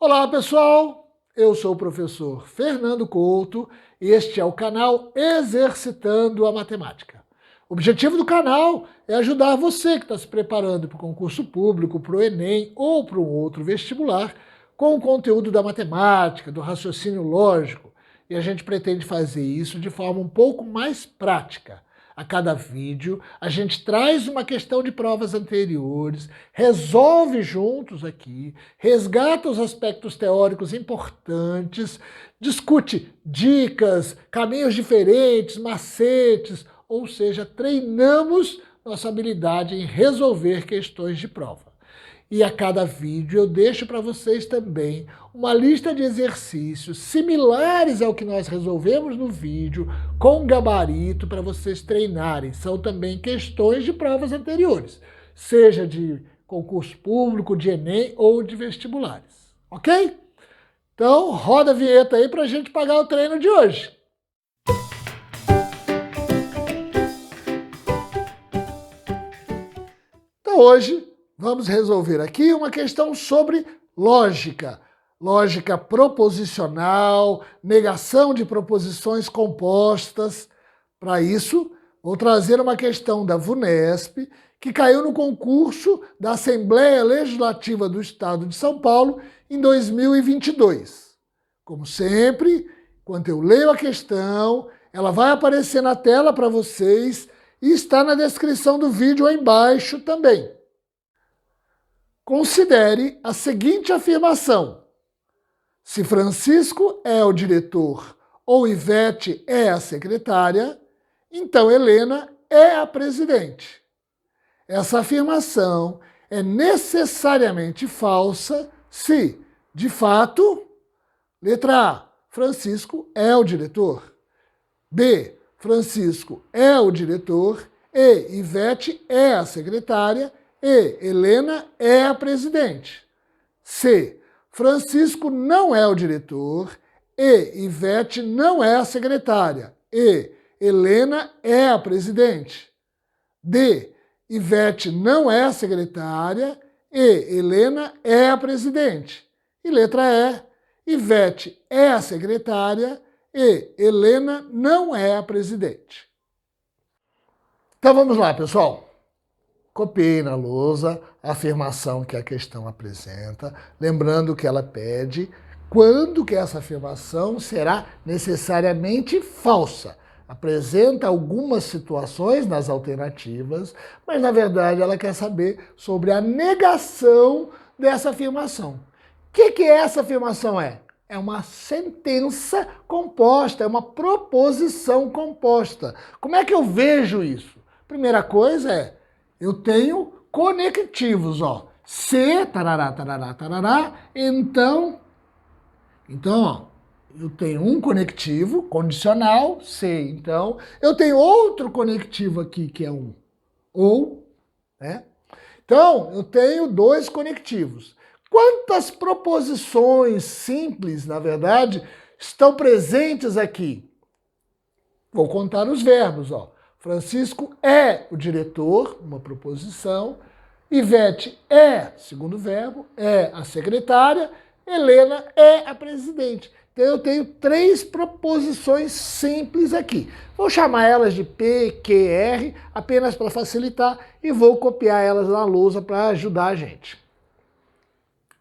Olá pessoal, eu sou o professor Fernando Couto e este é o canal Exercitando a Matemática. O objetivo do canal é ajudar você que está se preparando para o concurso público, para o Enem ou para um outro vestibular com o conteúdo da matemática, do raciocínio lógico, e a gente pretende fazer isso de forma um pouco mais prática. A cada vídeo, a gente traz uma questão de provas anteriores, resolve juntos aqui, resgata os aspectos teóricos importantes, discute dicas, caminhos diferentes, macetes, ou seja, treinamos nossa habilidade em resolver questões de prova. E a cada vídeo eu deixo para vocês também uma lista de exercícios similares ao que nós resolvemos no vídeo, com gabarito para vocês treinarem. São também questões de provas anteriores, seja de concurso público, de Enem ou de vestibulares. Ok? Então roda a vinheta aí para a gente pagar o treino de hoje. Então hoje vamos resolver aqui uma questão sobre lógica. Lógica proposicional, negação de proposições compostas. Para isso, vou trazer uma questão da VUNESP, que caiu no concurso da Assembleia Legislativa do Estado de São Paulo em 2022. Como sempre, quando eu leio a questão, ela vai aparecer na tela para vocês e está na descrição do vídeo aí embaixo também. Considere a seguinte afirmação: se Francisco é o diretor ou Ivete é a secretária, então Helena é a presidente. Essa afirmação é necessariamente falsa se, de fato, letra A, Francisco é o diretor, B, Francisco é o diretor e Ivete é a secretária e Helena é a presidente. C, Francisco não é o diretor e Ivete não é a secretária e Helena é a presidente. D, Ivete não é a secretária e Helena é a presidente. E letra E, Ivete é a secretária e Helena não é a presidente. Então vamos lá, pessoal. Copiei na lousa a afirmação que a questão apresenta, lembrando que ela pede quando que essa afirmação será necessariamente falsa. Apresenta algumas situações nas alternativas, mas na verdade ela quer saber sobre a negação dessa afirmação. O que essa afirmação é? É uma sentença composta, é uma proposição composta. Como é que eu vejo isso? Primeira coisa é, eu tenho conectivos, ó. Se, tarará, tarará, tarará, então, ó, eu tenho um conectivo condicional, se, então, eu tenho outro conectivo aqui que é um ou, né? Então, eu tenho dois conectivos. Quantas proposições simples, na verdade, estão presentes aqui? Vou contar os verbos, ó. Francisco é o diretor, uma proposição. Ivete é, segundo verbo, é a secretária. Helena é a presidente. Então eu tenho três proposições simples aqui. Vou chamar elas de P, Q, R, apenas para facilitar, e vou copiar elas na lousa para ajudar a gente.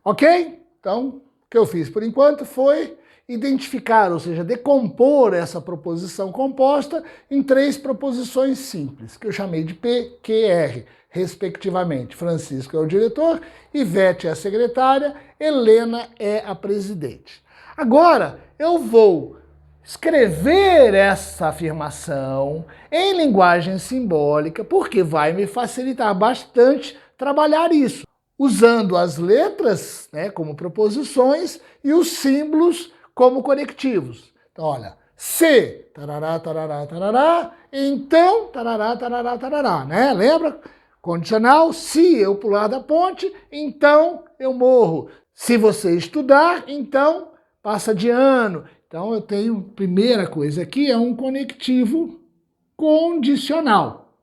Ok? Então, o que eu fiz por enquanto foi identificar, ou seja, decompor essa proposição composta em três proposições simples, que eu chamei de P, Q, R, respectivamente. Francisco é o diretor, Ivete é a secretária, Helena é a presidente. Agora, eu vou escrever essa afirmação em linguagem simbólica, porque vai me facilitar bastante trabalhar isso, usando as letras, né, como proposições e os símbolos como conectivos. Então, olha, se, tarará, tarará, tarará, então, tarará, tarará, tarará, né? Lembra? Condicional, se eu pular da ponte, então eu morro. Se você estudar, então passa de ano. Então eu tenho, primeira coisa aqui, é um conectivo condicional.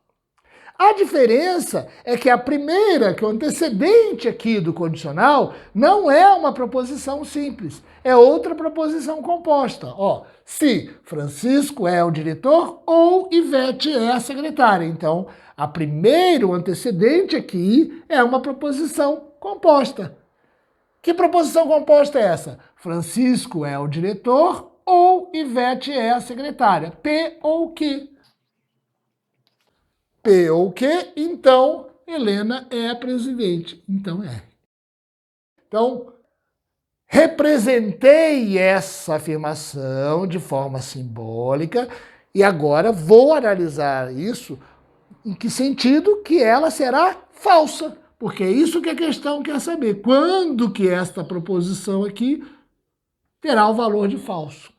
A diferença é que a primeira, que é o antecedente aqui do condicional, não é uma proposição simples, é outra proposição composta. Ó, se Francisco é o diretor ou Ivete é a secretária. Então, a primeira, o antecedente aqui, é uma proposição composta. Que proposição composta é essa? Francisco é o diretor ou Ivete é a secretária. P ou Q. P ou Q, então Helena é a presidente. Então é. Então, representei essa afirmação de forma simbólica e agora vou analisar isso em que sentido que ela será falsa. Porque é isso que a questão quer saber. Quando que esta proposição aqui terá o valor de falso?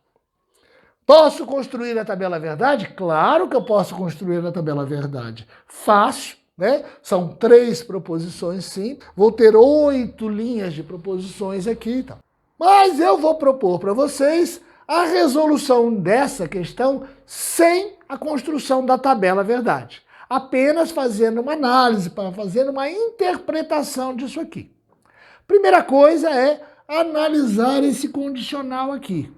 Posso construir a tabela verdade? Claro que eu posso construir a tabela verdade. Fácil, né? São 3 proposições simples. Vou ter 8 linhas de proposições aqui. Então. Mas eu vou propor para vocês a resolução dessa questão sem a construção da tabela verdade. Apenas fazendo uma análise, fazendo uma interpretação disso aqui. Primeira coisa é analisar esse condicional aqui.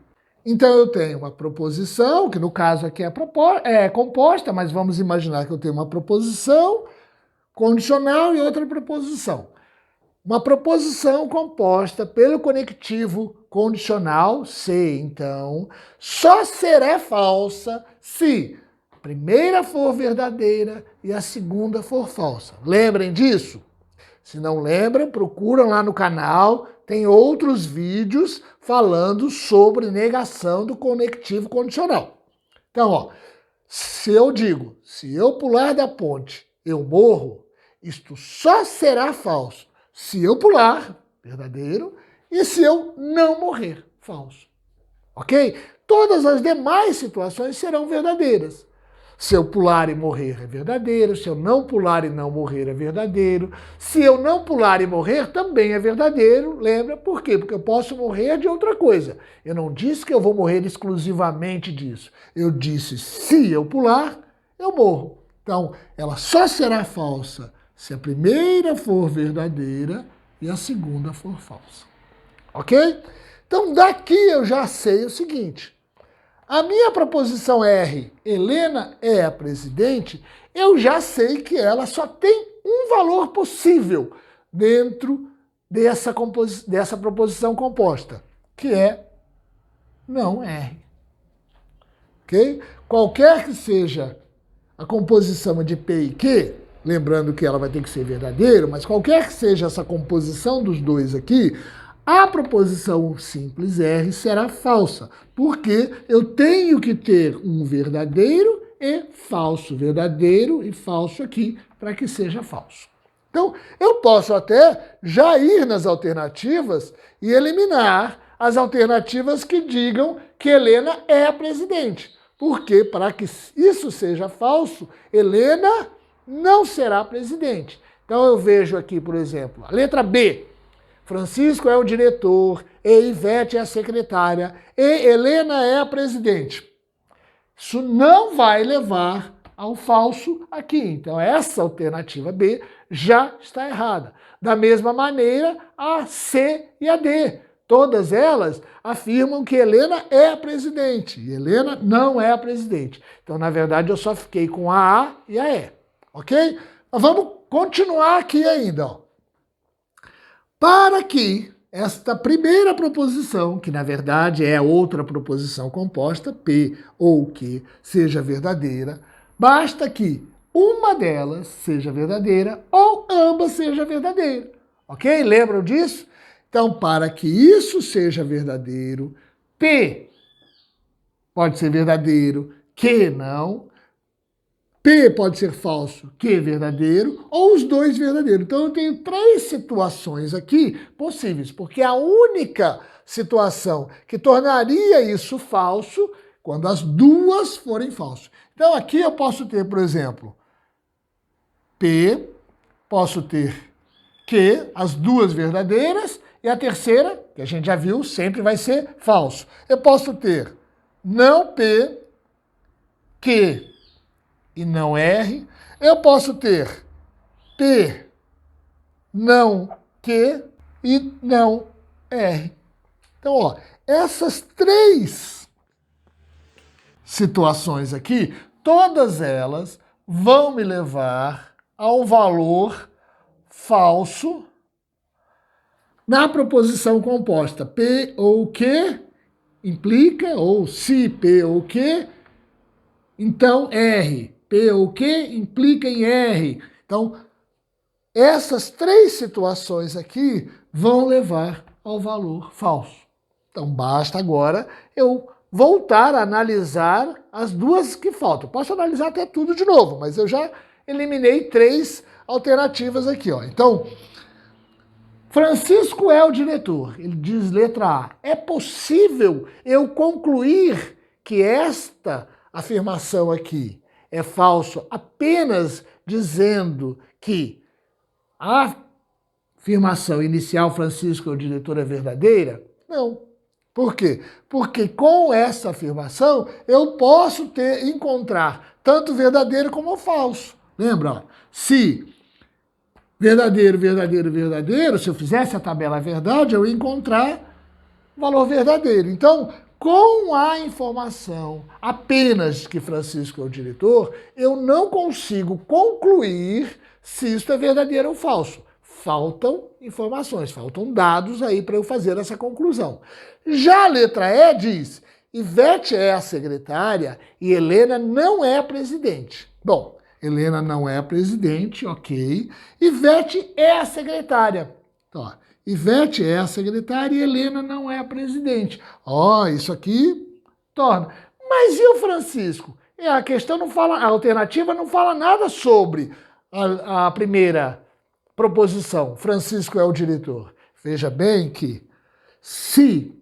Então eu tenho uma proposição, que no caso aqui é composta, mas vamos imaginar que eu tenho uma proposição condicional e outra proposição. Uma proposição composta pelo conectivo condicional, se, então, só será falsa se a primeira for verdadeira e a segunda for falsa. Lembrem disso? Se não lembram, procuram lá no canal, tem outros vídeos falando sobre negação do conectivo condicional. Então, ó, se eu digo, se eu pular da ponte, eu morro, isto só será falso se eu pular, verdadeiro, e se eu não morrer, falso. Ok? Todas as demais situações serão verdadeiras. Se eu pular e morrer é verdadeiro, se eu não pular e não morrer é verdadeiro, se eu não pular e morrer também é verdadeiro, lembra? Por quê? Porque eu posso morrer de outra coisa. Eu não disse que eu vou morrer exclusivamente disso. Eu disse, se eu pular, eu morro. Então, ela só será falsa se a primeira for verdadeira e a segunda for falsa. Ok? Então, daqui eu já sei o seguinte. A minha proposição R, Helena é a presidente, eu já sei que ela só tem um valor possível dentro dessa proposição composta, que é não R. Ok? Qualquer que seja a composição de P e Q, lembrando que ela vai ter que ser verdadeira, mas qualquer que seja essa composição dos dois aqui, a proposição simples R será falsa, porque eu tenho que ter um verdadeiro e verdadeiro e falso aqui, para que seja falso. Então, eu posso até já ir nas alternativas e eliminar as alternativas que digam que Helena é a presidente. Porque, para que isso seja falso, Helena não será presidente. Então, eu vejo aqui, por exemplo, a letra B. Francisco é o diretor, e Ivete é a secretária, e Helena é a presidente. Isso não vai levar ao falso aqui. Então, essa alternativa B já está errada. Da mesma maneira, a C e a D. Todas elas afirmam que Helena é a presidente, e Helena não é a presidente. Então, na verdade, eu só fiquei com a A e a E. Ok? Mas vamos continuar aqui ainda, ó. Para que esta primeira proposição, que na verdade é outra proposição composta, P ou Q, seja verdadeira, basta que uma delas seja verdadeira ou ambas sejam verdadeiras. Ok? Lembram disso? Então, para que isso seja verdadeiro, P pode ser verdadeiro, Q não. P pode ser falso, Q verdadeiro, ou os dois verdadeiros. Então eu tenho 3 situações aqui possíveis, porque a única situação que tornaria isso falso, quando as duas forem falsas. Então aqui eu posso ter, por exemplo, P, posso ter Q, as duas verdadeiras, e a terceira, que a gente já viu, sempre vai ser falso. Eu posso ter não P, Q, e não R. Eu posso ter P, não Q e não R. Então, ó, essas três situações aqui, todas elas vão me levar ao valor falso na proposição composta. P ou Q implica, ou se P ou Q, então R. P ou Q implica em R. Então, essas três situações aqui vão levar ao valor falso. Então, basta agora eu voltar a analisar as duas que faltam. Posso analisar até tudo de novo, mas eu já eliminei três alternativas aqui, ó. Então, Francisco é o diretor. Ele diz letra A. É possível eu concluir que esta afirmação aqui é falso apenas dizendo que a afirmação inicial Francisco é o diretor é verdadeira? Não. Por quê? Porque com essa afirmação eu posso encontrar tanto verdadeiro como falso. Lembra? Ó, se verdadeiro, verdadeiro, verdadeiro, se eu fizesse a tabela verdade, eu ia encontrar valor verdadeiro. Então, com a informação apenas que Francisco é o diretor, eu não consigo concluir se isso é verdadeiro ou falso. Faltam informações, faltam dados aí para eu fazer essa conclusão. Já a letra E diz, Ivete é a secretária e Helena não é a presidente. Bom, Helena não é a presidente, ok. Ivete é a secretária. Então, ó, Ivete é a secretária e Helena não é a presidente. Ó, isso aqui torna. Mas e o Francisco? A questão não fala, a alternativa não fala nada sobre a primeira proposição. Francisco é o diretor. Veja bem que se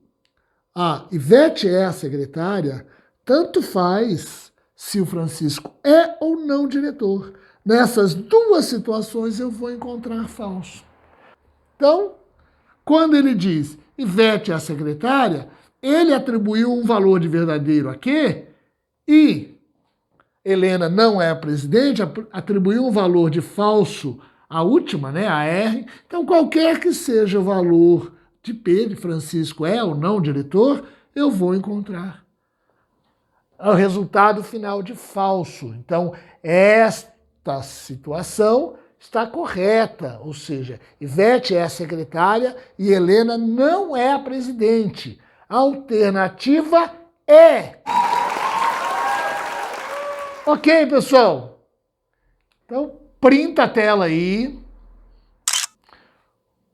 a Ivete é a secretária, tanto faz se o Francisco é ou não diretor. Nessas duas situações eu vou encontrar falso. Então, quando ele diz Ivete é a secretária, ele atribuiu um valor de verdadeiro a quê? E Helena não é a presidente, atribuiu um valor de falso à última, né, a R. Então, qualquer que seja o valor de P, de Francisco é ou não diretor, eu vou encontrar o resultado final de falso. Então, esta situação está correta, ou seja, Ivete é a secretária e Helena não é a presidente. A alternativa é. Ok, pessoal? Então, printa a tela aí.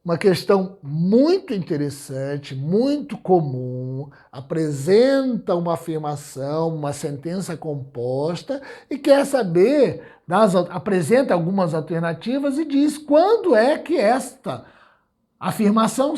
Uma questão muito interessante, muito comum, apresenta uma afirmação, uma sentença composta e quer saber, apresenta algumas alternativas e diz quando é que esta afirmação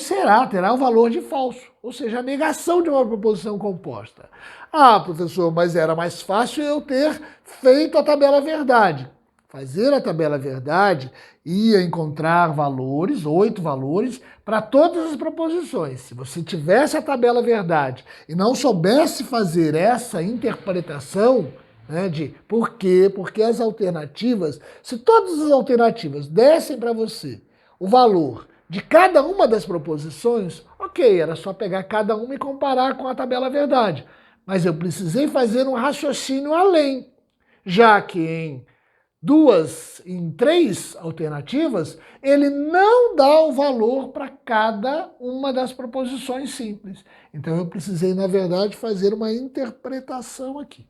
terá o valor de falso, ou seja, a negação de uma proposição composta. Ah, professor, mas era mais fácil eu ter feito a tabela verdade. Fazer a tabela verdade ia encontrar valores, 8 valores, para todas as proposições. Se você tivesse a tabela verdade e não soubesse fazer essa interpretação, né, de por quê, porque as alternativas, se todas as alternativas dessem para você o valor de cada uma das proposições, ok, era só pegar cada uma e comparar com a tabela verdade. Mas eu precisei fazer um raciocínio além, já que em 3 alternativas, ele não dá o valor para cada uma das proposições simples. Então eu precisei, na verdade, fazer uma interpretação aqui.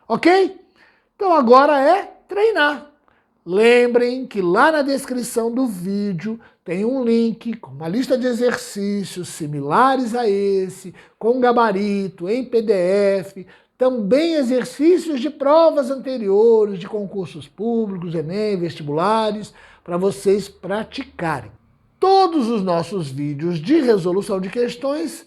Ok? Então agora é treinar. Lembrem que lá na descrição do vídeo tem um link com uma lista de exercícios similares a esse, com gabarito, em PDF, também exercícios de provas anteriores, de concursos públicos, Enem, vestibulares, para vocês praticarem. Todos os nossos vídeos de resolução de questões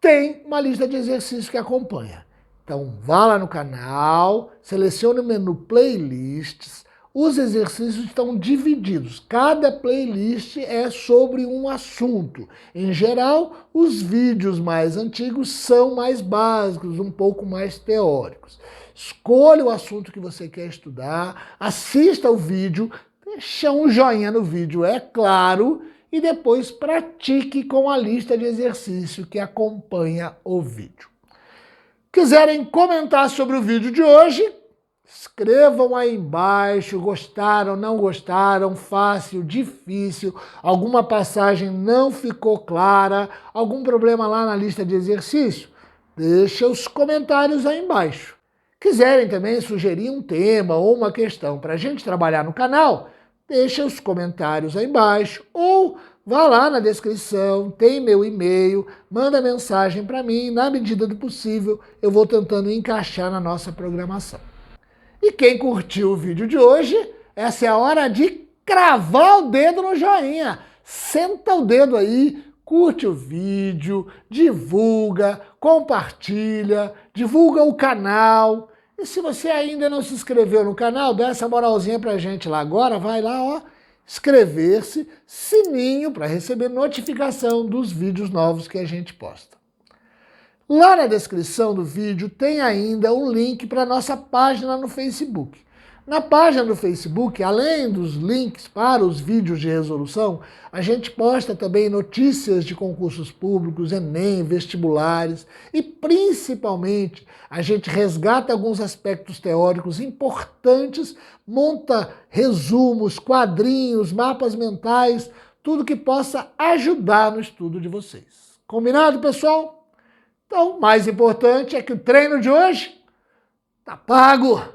têm uma lista de exercícios que acompanha. Então vá lá no canal, selecione o menu Playlists. Os exercícios estão divididos. Cada playlist é sobre um assunto. Em geral, os vídeos mais antigos são mais básicos, um pouco mais teóricos. Escolha o assunto que você quer estudar, assista o vídeo, deixa um joinha no vídeo, é claro, e depois pratique com a lista de exercício que acompanha o vídeo. Quiserem comentar sobre o vídeo de hoje, escrevam aí embaixo, gostaram, não gostaram, fácil, difícil, alguma passagem não ficou clara, algum problema lá na lista de exercício? Deixa os comentários aí embaixo. Quiserem também sugerir um tema ou uma questão para a gente trabalhar no canal, deixa os comentários aí embaixo ou vá lá na descrição, tem meu e-mail, manda mensagem para mim, na medida do possível eu vou tentando encaixar na nossa programação. E quem curtiu o vídeo de hoje, essa é a hora de cravar o dedo no joinha. Senta o dedo aí, curte o vídeo, divulga, compartilha, divulga o canal. E se você ainda não se inscreveu no canal, dá essa moralzinha pra gente lá agora, vai lá, ó, inscrever-se, sininho para receber notificação dos vídeos novos que a gente posta. Lá na descrição do vídeo tem ainda um link para a nossa página no Facebook. Na página do Facebook, além dos links para os vídeos de resolução, a gente posta também notícias de concursos públicos, Enem, vestibulares e, principalmente, a gente resgata alguns aspectos teóricos importantes, monta resumos, quadrinhos, mapas mentais, tudo que possa ajudar no estudo de vocês. Combinado, pessoal? Então, o mais importante é que o treino de hoje tá pago!